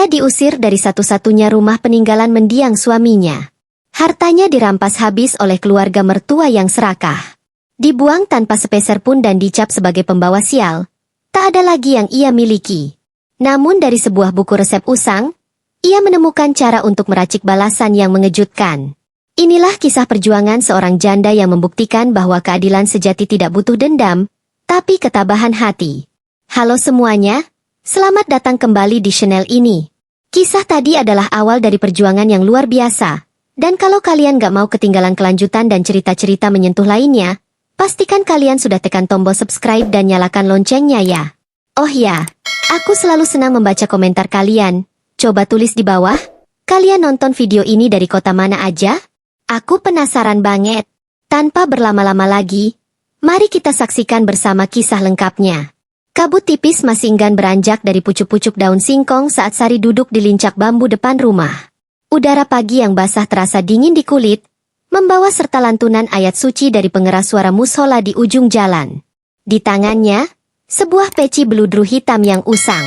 Ia diusir dari satu-satunya rumah peninggalan mendiang suaminya. Hartanya dirampas habis oleh keluarga mertua yang serakah. Dibuang tanpa sepeser pun dan dicap sebagai pembawa sial. Tak ada lagi yang ia miliki. Namun dari sebuah buku resep usang, ia menemukan cara untuk meracik balasan yang mengejutkan. Inilah kisah perjuangan seorang janda yang membuktikan bahwa keadilan sejati tidak butuh dendam, tapi ketabahan hati. Halo semuanya, selamat datang kembali di channel ini. Kisah tadi adalah awal dari perjuangan yang luar biasa, dan kalau kalian gak mau ketinggalan kelanjutan dan cerita-cerita menyentuh lainnya, pastikan kalian sudah tekan tombol subscribe dan nyalakan loncengnya ya. Oh ya, aku selalu senang membaca komentar kalian. Coba tulis di bawah, kalian nonton video ini dari kota mana aja? Aku penasaran banget. Tanpa berlama-lama lagi, mari kita saksikan bersama kisah lengkapnya. Kabut tipis masih enggan beranjak dari pucuk-pucuk daun singkong saat Sari duduk di lincak bambu depan rumah. Udara pagi yang basah terasa dingin di kulit, membawa serta lantunan ayat suci dari pengeras suara mushola di ujung jalan. Di tangannya, sebuah peci beludru hitam yang usang.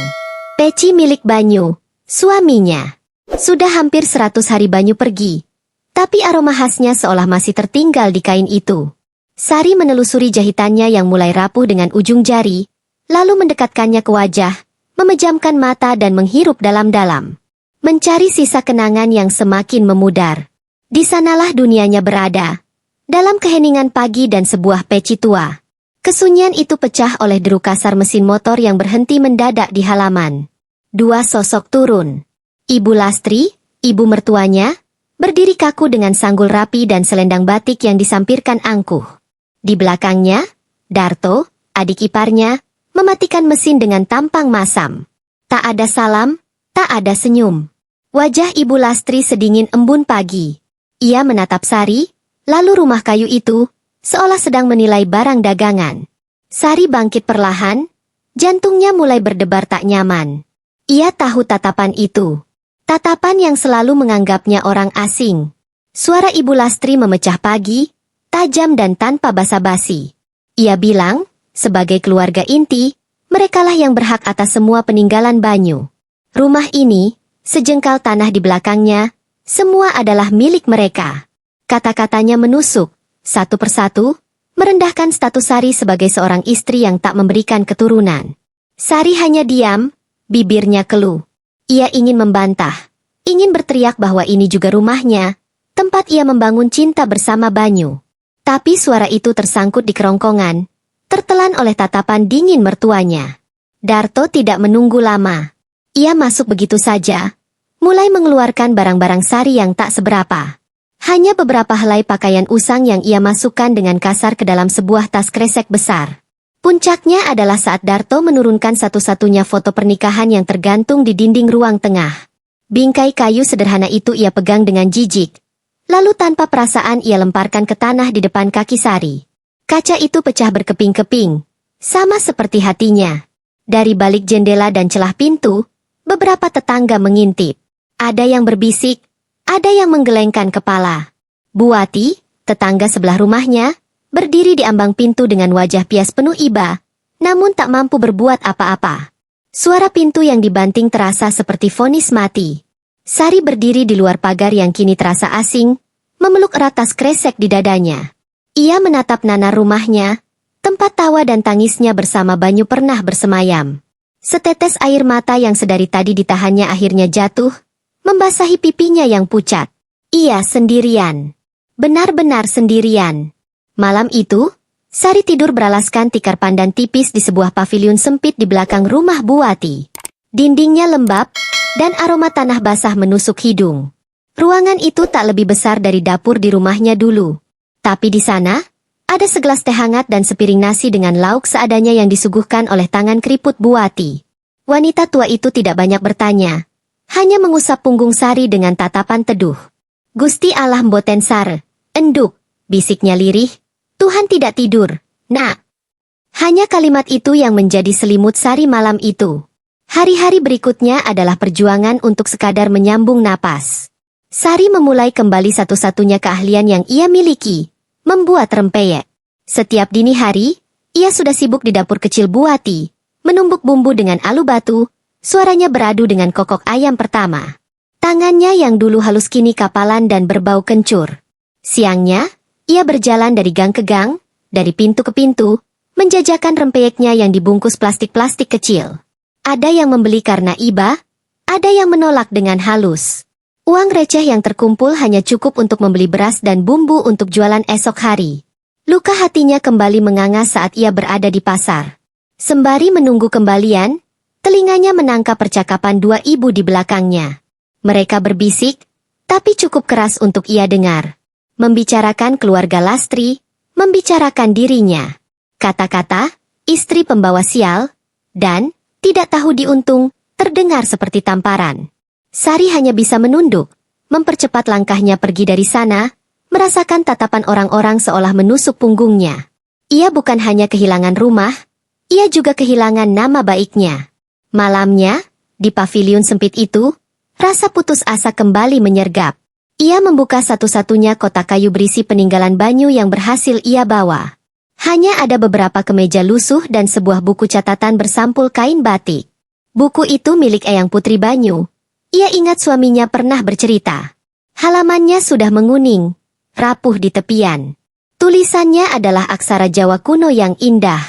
Peci milik Banyu, suaminya. Sudah hampir 100 hari Banyu pergi, tapi aroma khasnya seolah masih tertinggal di kain itu. Sari menelusuri jahitannya yang mulai rapuh dengan ujung jari, lalu mendekatkannya ke wajah, memejamkan mata dan menghirup dalam-dalam. Mencari sisa kenangan yang semakin memudar. Di sanalah dunianya berada, dalam keheningan pagi dan sebuah peci tua. Kesunyian itu pecah oleh deru kasar mesin motor yang berhenti mendadak di halaman. Dua sosok turun. Ibu Lastri, ibu mertuanya, berdiri kaku dengan sanggul rapi dan selendang batik yang disampirkan angkuh. Di belakangnya, Darto, adik iparnya, mematikan mesin dengan tampang masam. Tak ada salam, tak ada senyum. Wajah Ibu Lastri sedingin embun pagi. Ia menatap Sari, lalu rumah kayu itu, seolah sedang menilai barang dagangan. Sari bangkit perlahan, jantungnya mulai berdebar tak nyaman. Ia tahu tatapan itu. Tatapan yang selalu menganggapnya orang asing. Suara Ibu Lastri memecah pagi, tajam dan tanpa basa-basi. Ia bilang, sebagai keluarga inti, merekalah yang berhak atas semua peninggalan Banyu. Rumah ini, sejengkal tanah di belakangnya, semua adalah milik mereka. Kata-katanya menusuk, satu persatu, merendahkan status Sari sebagai seorang istri yang tak memberikan keturunan. Sari hanya diam, bibirnya keluh. Ia ingin membantah, ingin berteriak bahwa ini juga rumahnya, tempat ia membangun cinta bersama Banyu. Tapi suara itu tersangkut di kerongkongan, tertelan oleh tatapan dingin mertuanya. Darto tidak menunggu lama. Ia masuk begitu saja, mulai mengeluarkan barang-barang Sari yang tak seberapa. Hanya beberapa helai pakaian usang yang ia masukkan dengan kasar ke dalam sebuah tas kresek besar. Puncaknya adalah saat Darto menurunkan satu-satunya foto pernikahan yang tergantung di dinding ruang tengah. Bingkai kayu sederhana itu ia pegang dengan jijik. Lalu tanpa perasaan ia lemparkan ke tanah di depan kaki Sari. Kaca itu pecah berkeping-keping, sama seperti hatinya. Dari balik jendela dan celah pintu, beberapa tetangga mengintip. Ada yang berbisik, ada yang menggelengkan kepala. Buati, tetangga sebelah rumahnya, berdiri di ambang pintu dengan wajah pias penuh iba, namun tak mampu berbuat apa-apa. Suara pintu yang dibanting terasa seperti vonis mati. Sari berdiri di luar pagar yang kini terasa asing, memeluk erat tas kresek di dadanya. Ia menatap nanar rumahnya, tempat tawa dan tangisnya bersama Banyu pernah bersemayam. Setetes air mata yang sedari tadi ditahannya akhirnya jatuh, membasahi pipinya yang pucat. Ia sendirian. Benar-benar sendirian. Malam itu, Sari tidur beralaskan tikar pandan tipis di sebuah paviliun sempit di belakang rumah Buati. Dindingnya lembab, dan aroma tanah basah menusuk hidung. Ruangan itu tak lebih besar dari dapur di rumahnya dulu. Tapi di sana, ada segelas teh hangat dan sepiring nasi dengan lauk seadanya yang disuguhkan oleh tangan keriput Buati. Wanita tua itu tidak banyak bertanya, hanya mengusap punggung Sari dengan tatapan teduh. Gusti Allah mboten sare, enduk, bisiknya lirih. Tuhan tidak tidur, nak. Hanya kalimat itu yang menjadi selimut Sari malam itu. Hari-hari berikutnya adalah perjuangan untuk sekadar menyambung napas. Sari memulai kembali satu-satunya keahlian yang ia miliki, membuat rempeyek. Setiap dini hari, ia sudah sibuk di dapur kecil Buati, menumbuk bumbu dengan alu batu, Suaranya beradu dengan kokok ayam pertama. Tangannya yang dulu halus kini kapalan dan berbau kencur. Siangnya, ia berjalan dari gang ke gang, dari pintu ke pintu, menjajakan rempeyeknya yang dibungkus plastik-plastik kecil. Ada yang membeli karena iba, ada yang menolak dengan halus. Uang receh yang terkumpul hanya cukup untuk membeli beras dan bumbu untuk jualan esok hari. Luka hatinya kembali menganga saat ia berada di pasar. Sembari menunggu kembalian, telinganya menangkap percakapan dua ibu di belakangnya. Mereka berbisik, tapi cukup keras untuk ia dengar. Membicarakan keluarga Lastri, membicarakan dirinya. Kata-kata, istri pembawa sial, dan, tidak tahu diuntung, terdengar seperti tamparan. Sari hanya bisa menunduk, mempercepat langkahnya pergi dari sana, merasakan tatapan orang-orang seolah menusuk punggungnya. Ia bukan hanya kehilangan rumah, ia juga kehilangan nama baiknya. Malamnya, di paviliun sempit itu, rasa putus asa kembali menyergap. Ia membuka satu-satunya kotak kayu berisi peninggalan Banyu yang berhasil ia bawa. Hanya ada beberapa kemeja lusuh dan sebuah buku catatan bersampul kain batik. Buku itu milik Eyang Putri Banyu. Ia ingat suaminya pernah bercerita. Halamannya sudah menguning, rapuh di tepian. Tulisannya adalah aksara Jawa kuno yang indah.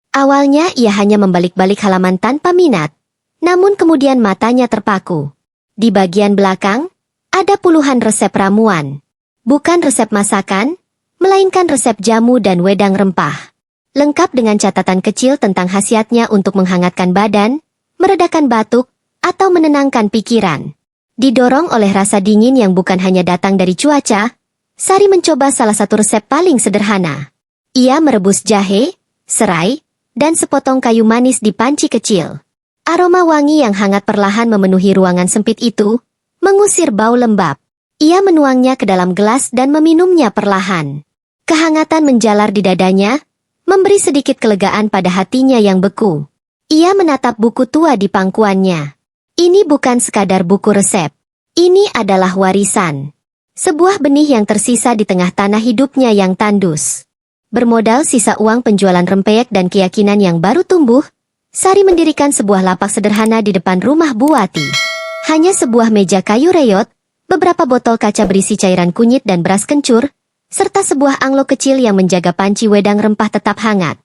Awalnya ia hanya membalik-balik halaman tanpa minat, namun kemudian matanya terpaku. Di bagian belakang, ada puluhan resep ramuan. Bukan resep masakan, melainkan resep jamu dan wedang rempah. Lengkap dengan catatan kecil tentang khasiatnya untuk menghangatkan badan, meredakan batuk, atau menenangkan pikiran. Didorong oleh rasa dingin yang bukan hanya datang dari cuaca, Sari mencoba salah satu resep paling sederhana. Ia merebus jahe, serai, dan sepotong kayu manis di panci kecil. Aroma wangi yang hangat perlahan memenuhi ruangan sempit itu, mengusir bau lembab. Ia menuangnya ke dalam gelas dan meminumnya perlahan. Kehangatan menjalar di dadanya, memberi sedikit kelegaan pada hatinya yang beku. Ia menatap buku tua di pangkuannya. Ini bukan sekadar buku resep. Ini adalah warisan. Sebuah benih yang tersisa di tengah tanah hidupnya yang tandus. Bermodal sisa uang penjualan rempeyek dan keyakinan yang baru tumbuh, Sari mendirikan sebuah lapak sederhana di depan rumah Bu Wati. Hanya sebuah meja kayu reyot, beberapa botol kaca berisi cairan kunyit dan beras kencur, serta sebuah anglo kecil yang menjaga panci wedang rempah tetap hangat.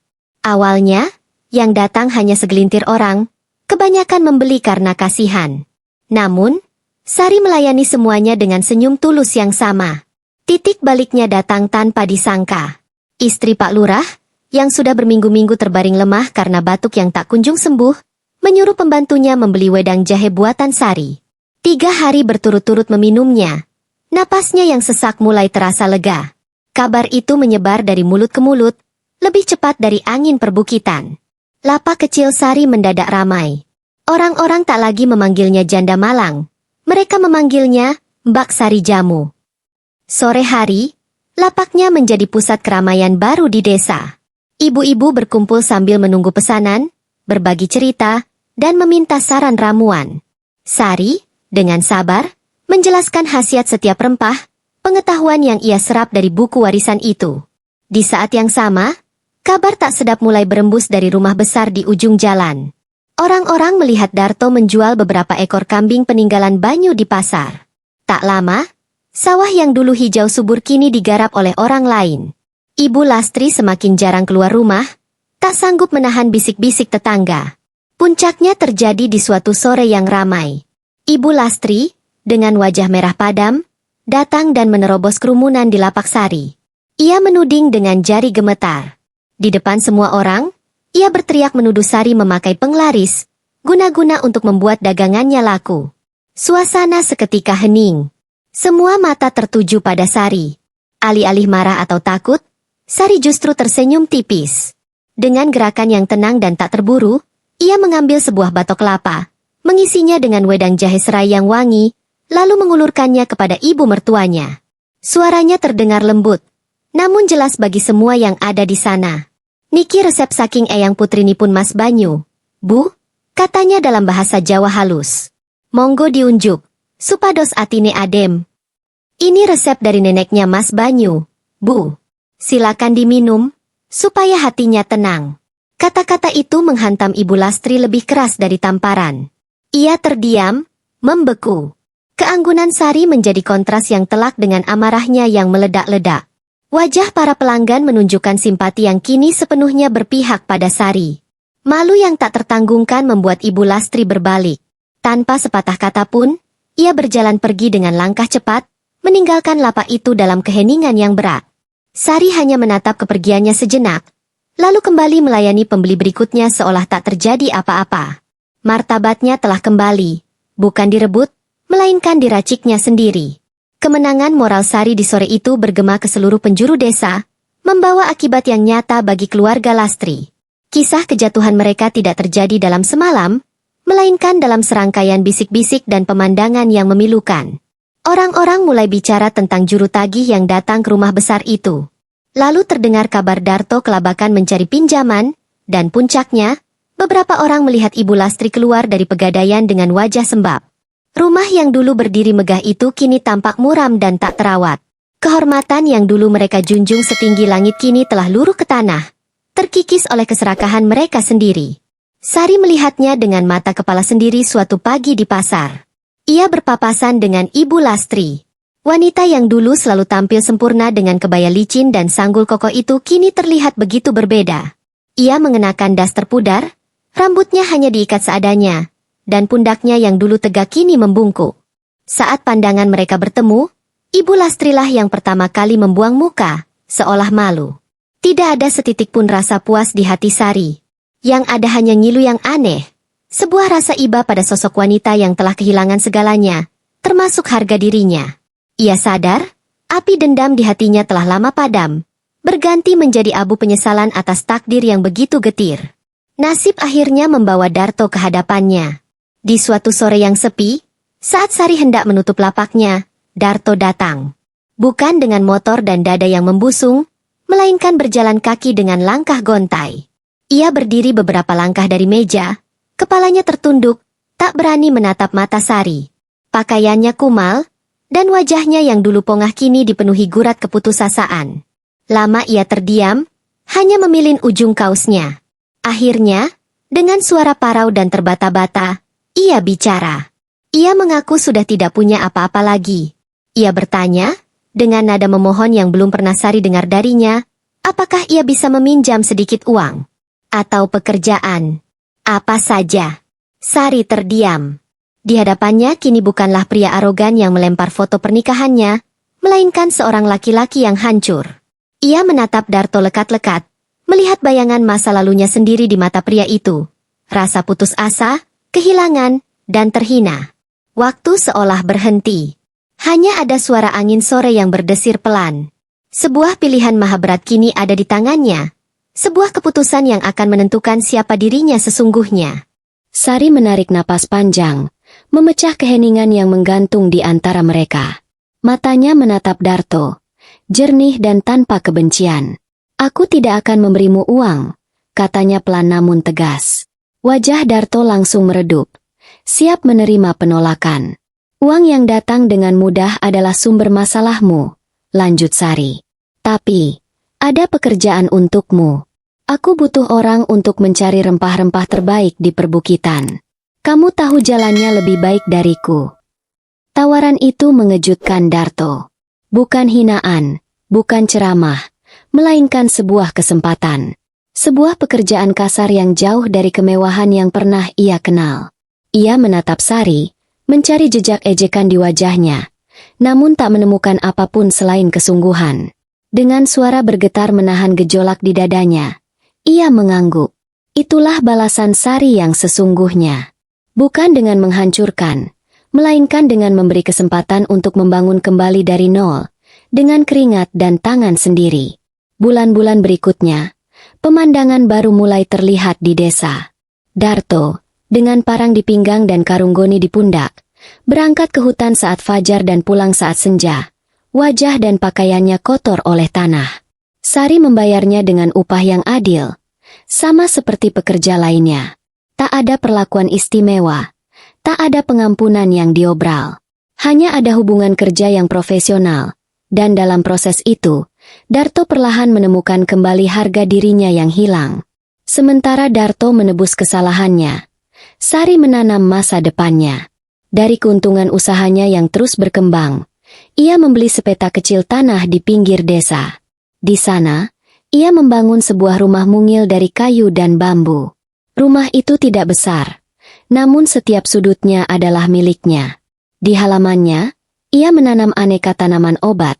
Awalnya, yang datang hanya segelintir orang, kebanyakan membeli karena kasihan. Namun, Sari melayani semuanya dengan senyum tulus yang sama. Titik baliknya datang tanpa disangka. Istri Pak Lurah, yang sudah berminggu-minggu terbaring lemah karena batuk yang tak kunjung sembuh, menyuruh pembantunya membeli wedang jahe buatan Sari. 3 hari berturut-turut meminumnya. Napasnya yang sesak mulai terasa lega. Kabar itu menyebar dari mulut ke mulut, lebih cepat dari angin perbukitan. Lapak kecil Sari mendadak ramai. Orang-orang tak lagi memanggilnya Janda Malang. Mereka memanggilnya Mbak Sari Jamu. Sore hari, lapaknya menjadi pusat keramaian baru di desa. Ibu-ibu berkumpul sambil menunggu pesanan, berbagi cerita, dan meminta saran ramuan. Sari, dengan sabar, menjelaskan khasiat setiap rempah, pengetahuan yang ia serap dari buku warisan itu. Di saat yang sama, kabar tak sedap mulai berembus dari rumah besar di ujung jalan. Orang-orang melihat Darto menjual beberapa ekor kambing peninggalan Banyu di pasar. Tak lama, sawah yang dulu hijau subur kini digarap oleh orang lain. Ibu Lastri semakin jarang keluar rumah, tak sanggup menahan bisik-bisik tetangga. Puncaknya terjadi di suatu sore yang ramai. Ibu Lastri, dengan wajah merah padam, datang dan menerobos kerumunan di lapak Sari. Ia menuding dengan jari gemetar. Di depan semua orang, ia berteriak menuduh Sari memakai penglaris, guna-guna untuk membuat dagangannya laku. Suasana seketika hening. Semua mata tertuju pada Sari. Alih-alih marah atau takut, Sari justru tersenyum tipis. Dengan gerakan yang tenang dan tak terburu, ia mengambil sebuah batok kelapa, mengisinya dengan wedang jahe serai yang wangi, lalu mengulurkannya kepada ibu mertuanya. Suaranya terdengar lembut, namun jelas bagi semua yang ada di sana. Niki resep saking Eyang Putri nipun Mas Banyu. Bu, katanya dalam bahasa Jawa halus. Monggo diunjuk, supados atine adem. Ini resep dari neneknya Mas Banyu, Bu. Silakan diminum, supaya hatinya tenang. Kata-kata itu menghantam Ibu Lastri lebih keras dari tamparan. Ia terdiam, membeku. Keanggunan Sari menjadi kontras yang telak dengan amarahnya yang meledak-ledak. Wajah para pelanggan menunjukkan simpati yang kini sepenuhnya berpihak pada Sari. Malu yang tak tertanggungkan membuat Ibu Lastri berbalik. Tanpa sepatah kata pun, ia berjalan pergi dengan langkah cepat, meninggalkan lapak itu dalam keheningan yang berat. Sari hanya menatap kepergiannya sejenak, lalu kembali melayani pembeli berikutnya seolah tak terjadi apa-apa. Martabatnya telah kembali, bukan direbut, melainkan diraciknya sendiri. Kemenangan moral Sari di sore itu bergema ke seluruh penjuru desa, membawa akibat yang nyata bagi keluarga Lastri. Kisah kejatuhan mereka tidak terjadi dalam semalam, melainkan dalam serangkaian bisik-bisik dan pemandangan yang memilukan. Orang-orang mulai bicara tentang juru tagih yang datang ke rumah besar itu. Lalu terdengar kabar Darto kelabakan mencari pinjaman, dan puncaknya, beberapa orang melihat Ibu Lastri keluar dari pegadaian dengan wajah sembab. Rumah yang dulu berdiri megah itu kini tampak muram dan tak terawat. Kehormatan yang dulu mereka junjung setinggi langit kini telah luruh ke tanah, terkikis oleh keserakahan mereka sendiri. Sari melihatnya dengan mata kepala sendiri suatu pagi di pasar. Ia berpapasan dengan Ibu Lastri. Wanita yang dulu selalu tampil sempurna dengan kebaya licin dan sanggul kokoh itu kini terlihat begitu berbeda. Ia mengenakan daster pudar, rambutnya hanya diikat seadanya, dan pundaknya yang dulu tegak kini membungkuk. Saat pandangan mereka bertemu, Ibu Lastrilah yang pertama kali membuang muka, seolah malu. Tidak ada setitik pun rasa puas di hati Sari. Yang ada hanya ngilu yang aneh, sebuah rasa iba pada sosok wanita yang telah kehilangan segalanya, termasuk harga dirinya. Ia sadar, api dendam di hatinya telah lama padam, berganti menjadi abu penyesalan atas takdir yang begitu getir. Nasib akhirnya membawa Darto ke hadapannya. Di suatu sore yang sepi, saat Sari hendak menutup lapaknya, Darto datang. Bukan dengan motor dan dada yang membusung, melainkan berjalan kaki dengan langkah gontai. Ia berdiri beberapa langkah dari meja, kepalanya tertunduk, tak berani menatap mata Sari. Pakaiannya kumal, dan wajahnya yang dulu pongah kini dipenuhi gurat keputusasaan. Lama ia terdiam, hanya memilin ujung kaosnya. Akhirnya, dengan suara parau dan terbata-bata, ia bicara. Ia mengaku sudah tidak punya apa-apa lagi. Ia bertanya, dengan nada memohon yang belum pernah Sari dengar darinya, apakah ia bisa meminjam sedikit uang? Atau pekerjaan? Apa saja? Sari terdiam. Di hadapannya kini bukanlah pria arogan yang melempar foto pernikahannya, melainkan seorang laki-laki yang hancur. Ia menatap Darto lekat-lekat, melihat bayangan masa lalunya sendiri di mata pria itu. Rasa putus asa, kehilangan, dan terhina. Waktu seolah berhenti. Hanya ada suara angin sore yang berdesir pelan. Sebuah pilihan maha berat kini ada di tangannya. Sebuah keputusan yang akan menentukan siapa dirinya sesungguhnya. Sari menarik napas panjang, memecah keheningan yang menggantung di antara mereka. Matanya menatap Darto, jernih dan tanpa kebencian. "Aku tidak akan memberimu uang," katanya pelan namun tegas. Wajah Darto langsung meredup, siap menerima penolakan. "Uang yang datang dengan mudah adalah sumber masalahmu," lanjut Sari. "Tapi, ada pekerjaan untukmu. Aku butuh orang untuk mencari rempah-rempah terbaik di perbukitan. Kamu tahu jalannya lebih baik dariku." Tawaran itu mengejutkan Darto. Bukan hinaan, bukan ceramah, melainkan sebuah kesempatan. Sebuah pekerjaan kasar yang jauh dari kemewahan yang pernah ia kenal. Ia menatap Sari, mencari jejak ejekan di wajahnya, namun tak menemukan apapun selain kesungguhan. Dengan suara bergetar menahan gejolak di dadanya, ia mengangguk. Itulah balasan Sari yang sesungguhnya. Bukan dengan menghancurkan, melainkan dengan memberi kesempatan untuk membangun kembali dari nol, dengan keringat dan tangan sendiri. Bulan-bulan berikutnya, pemandangan baru mulai terlihat di desa. Darto, dengan parang di pinggang dan karung goni di pundak, berangkat ke hutan saat fajar dan pulang saat senja. Wajah dan pakaiannya kotor oleh tanah. Sari membayarnya dengan upah yang adil, sama seperti pekerja lainnya. Tak ada perlakuan istimewa, tak ada pengampunan yang diobral. Hanya ada hubungan kerja yang profesional, dan dalam proses itu, Darto perlahan menemukan kembali harga dirinya yang hilang. Sementara Darto menebus kesalahannya, Sari menanam masa depannya. Dari keuntungan usahanya yang terus berkembang, ia membeli sepetak kecil tanah di pinggir desa. Di sana, ia membangun sebuah rumah mungil dari kayu dan bambu. Rumah itu tidak besar, namun setiap sudutnya adalah miliknya. Di halamannya, ia menanam aneka tanaman obat,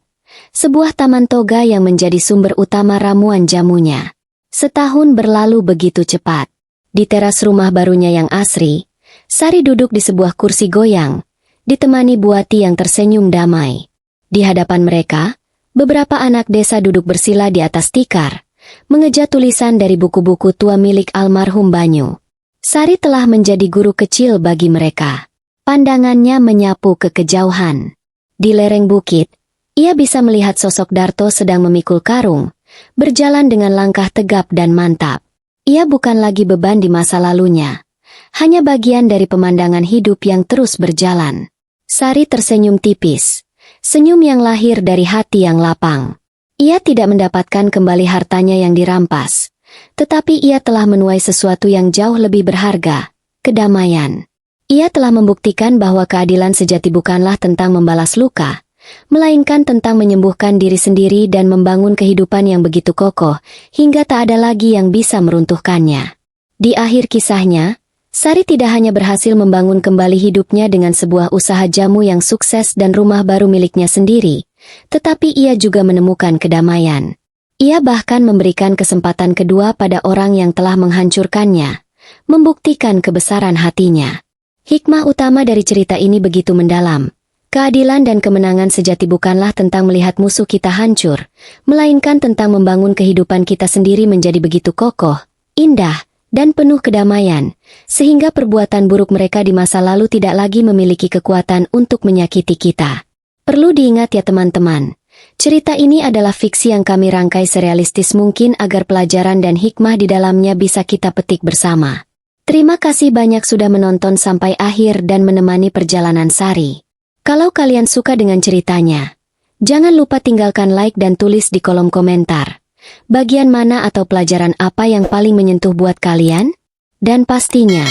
sebuah taman toga yang menjadi sumber utama ramuan jamunya. Setahun berlalu begitu cepat. Di teras rumah barunya yang asri, Sari duduk di sebuah kursi goyang, ditemani Buati yang tersenyum damai. Di hadapan mereka, beberapa anak desa duduk bersila di atas tikar, mengeja tulisan dari buku-buku tua milik almarhum Banyu. Sari telah menjadi guru kecil bagi mereka. Pandangannya menyapu ke kejauhan. Di lereng bukit, ia bisa melihat sosok Darto sedang memikul karung, berjalan dengan langkah tegap dan mantap. Ia bukan lagi beban di masa lalunya, hanya bagian dari pemandangan hidup yang terus berjalan. Sari tersenyum tipis, senyum yang lahir dari hati yang lapang. Ia tidak mendapatkan kembali hartanya yang dirampas, tetapi ia telah menuai sesuatu yang jauh lebih berharga, kedamaian. Ia telah membuktikan bahwa keadilan sejati bukanlah tentang membalas luka, melainkan tentang menyembuhkan diri sendiri dan membangun kehidupan yang begitu kokoh, hingga tak ada lagi yang bisa meruntuhkannya. Di akhir kisahnya, Sari tidak hanya berhasil membangun kembali hidupnya dengan sebuah usaha jamu yang sukses dan rumah baru miliknya sendiri, tetapi ia juga menemukan kedamaian. Ia bahkan memberikan kesempatan kedua pada orang yang telah menghancurkannya, membuktikan kebesaran hatinya. Hikmah utama dari cerita ini begitu mendalam. Keadilan dan kemenangan sejati bukanlah tentang melihat musuh kita hancur, melainkan tentang membangun kehidupan kita sendiri menjadi begitu kokoh, indah, dan penuh kedamaian, sehingga perbuatan buruk mereka di masa lalu tidak lagi memiliki kekuatan untuk menyakiti kita. Perlu diingat ya teman-teman, cerita ini adalah fiksi yang kami rangkai serealistis mungkin agar pelajaran dan hikmah di dalamnya bisa kita petik bersama. Terima kasih banyak sudah menonton sampai akhir dan menemani perjalanan Sari. Kalau kalian suka dengan ceritanya, jangan lupa tinggalkan like dan tulis di kolom komentar. Bagian mana atau pelajaran apa yang paling menyentuh buat kalian? Dan pastinya,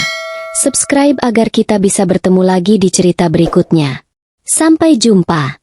subscribe agar kita bisa bertemu lagi di cerita berikutnya. Sampai jumpa.